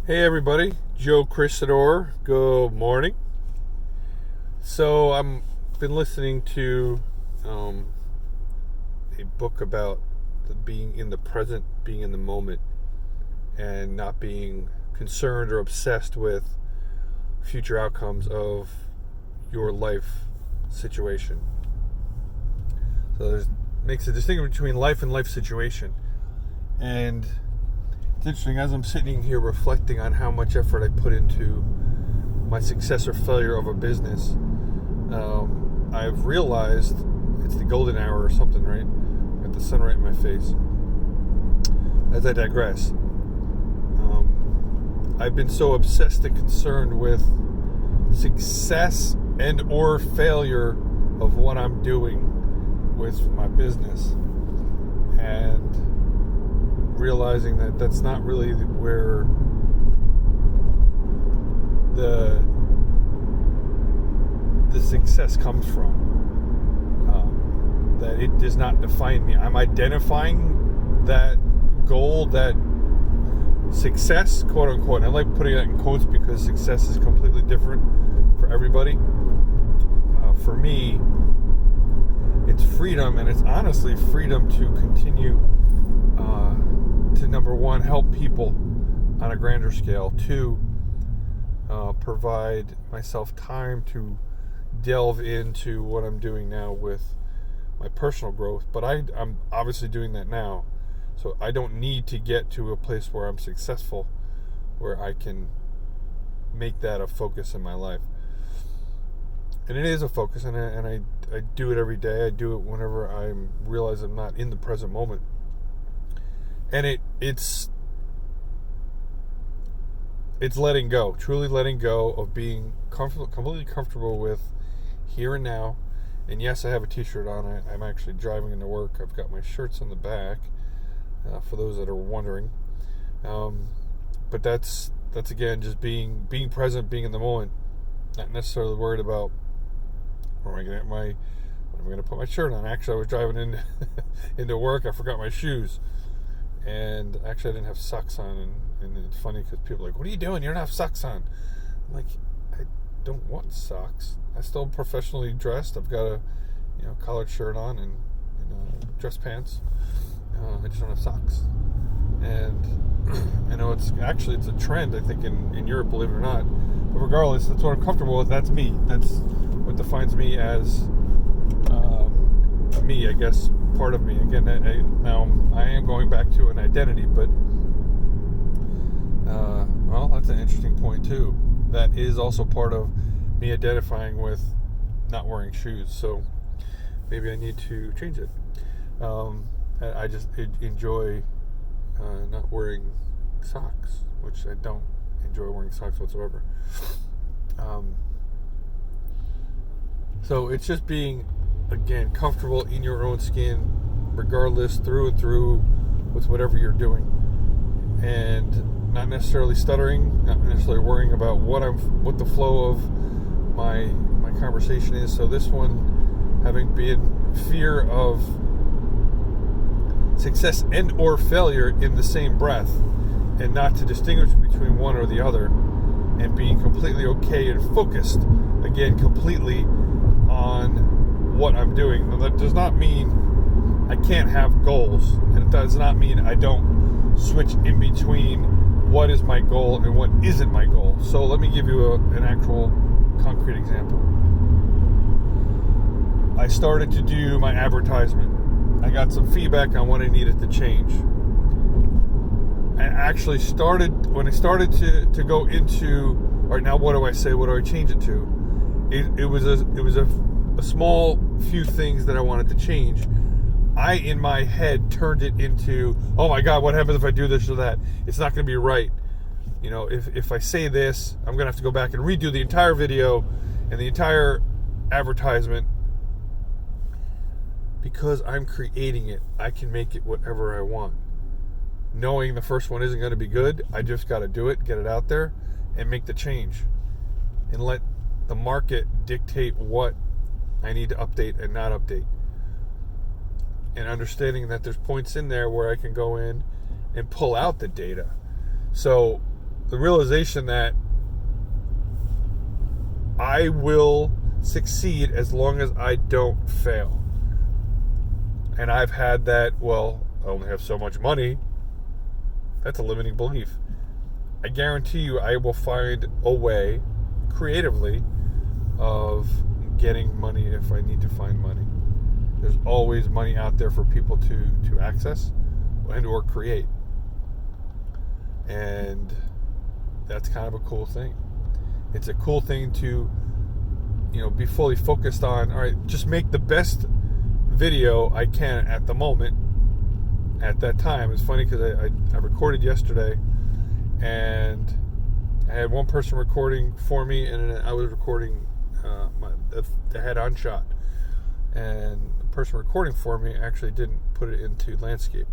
Hey everybody, Joe Crisador. Good morning. So I'm been listening to a book about being in the present, being in the moment, and not being concerned or obsessed with future outcomes of your life situation. So there's makes a distinction between life and life situation, and it's interesting, as I'm sitting here reflecting on how much effort I put into my success or failure of a business, I've realized it's the golden hour or something, right? Got the sun right in my face. As I digress, I've been so obsessed and concerned with success and or failure of what I'm doing with my business, and realizing that that's not really where the success comes from. That it does not define me. I'm identifying that goal, that success, quote unquote. And I like putting that in quotes because success is completely different for everybody. For me, it's freedom, and it's honestly freedom to continue to, number one, help people on a grander scale. Two, provide myself time to delve into what I'm doing now with my personal growth. But I'm obviously doing that now, so I don't need to get to a place where I'm successful, where I can make that a focus in my life. And it is a focus, and I do it every day. I do it whenever I realize I'm not in the present moment. And it's letting go, truly letting go of being completely comfortable with here and now. And yes, I have a t-shirt on. I'm actually driving into work. I've got my shirts on the back, for those that are wondering. But that's again just being present, being in the moment, not necessarily worried about where am I going to put my shirt on. Actually, I was driving into work. I forgot my shoes. And actually, I didn't have socks on, and it's funny because people are like, "What are you doing? You don't have socks on." I'm like, I don't want socks. I still professionally dressed. I've got a collared shirt on and dress pants. I just don't have socks. And I know it's a trend, I think, in Europe, believe it or not. But regardless, that's what I'm comfortable with. That's me. That's what defines me as me, I guess. Part of me. Again, now I am going back to an identity, but well, that's an interesting point too. That is also part of me identifying with not wearing shoes. So maybe I need to change it. I just enjoy not wearing socks, which I don't enjoy wearing socks whatsoever. So it's just being, again, comfortable in your own skin, regardless, through and through, with whatever you're doing, and not necessarily stuttering, not necessarily worrying about what the flow of my conversation is. So this one, having been fear of success and or failure in the same breath, and not to distinguish between one or the other, and being completely okay and focused, again, completely on what I'm doing. Now, that does not mean I can't have goals, and it does not mean I don't switch in between what is my goal and what isn't my goal. So let me give you an actual concrete example. I started to do my advertisement. I got some feedback on what I needed to change. I actually when I started to go into, all right, now what do I say? What do I change it to? It was a small few things that I wanted to change. I, in my head, turned it into, oh my God, what happens if I do this or that? It's not going to be right. If I say this, I'm going to have to go back and redo the entire video and the entire advertisement. Because I'm creating it, I can make it whatever I want. Knowing the first one isn't going to be good, I just got to do it, get it out there, and make the change. And let the market dictate what I need to update and not update. And understanding that there's points in there where I can go in and pull out the data. So the realization that I will succeed as long as I don't fail. And I've had that, well, I only have so much money. That's a limiting belief. I guarantee you I will find a way, creatively, of getting money if I need to find money. There's always money out there for people to access and or create. And that's kind of a cool thing. It's a cool thing to, be fully focused on, all right, just make the best video I can at the moment, at that time. It's funny because I recorded yesterday, and I had one person recording for me, and then I was recording the head-on shot. And the person recording for me actually didn't put it into landscape.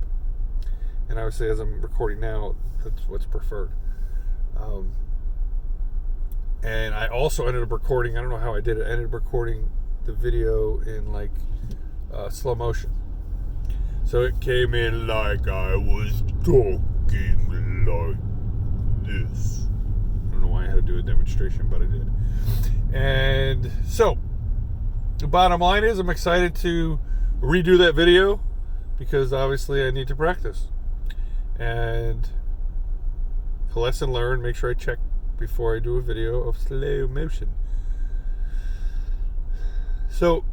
And I would say, as I'm recording now, that's what's preferred. And I also ended up recording, I don't know how I did it, I ended up recording the video in slow motion. So it came in like I was talking like this. I don't know why I had to do a demonstration, but I did. And so, the bottom line is I'm excited to redo that video because obviously I need to practice. And a lesson learned, make sure I check before I do a video of slow motion. So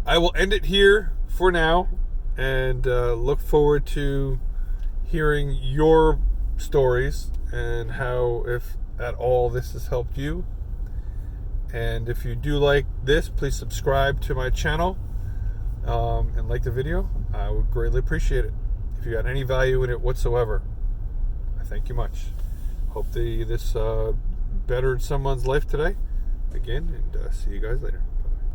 I will end it here for now, and look forward to hearing your stories and how, if at all, this has helped you. And if you do like this, please subscribe to my channel and like the video. I would greatly appreciate it. If you got any value in it whatsoever, I thank you much. Hope this bettered someone's life today. Again, and see you guys later.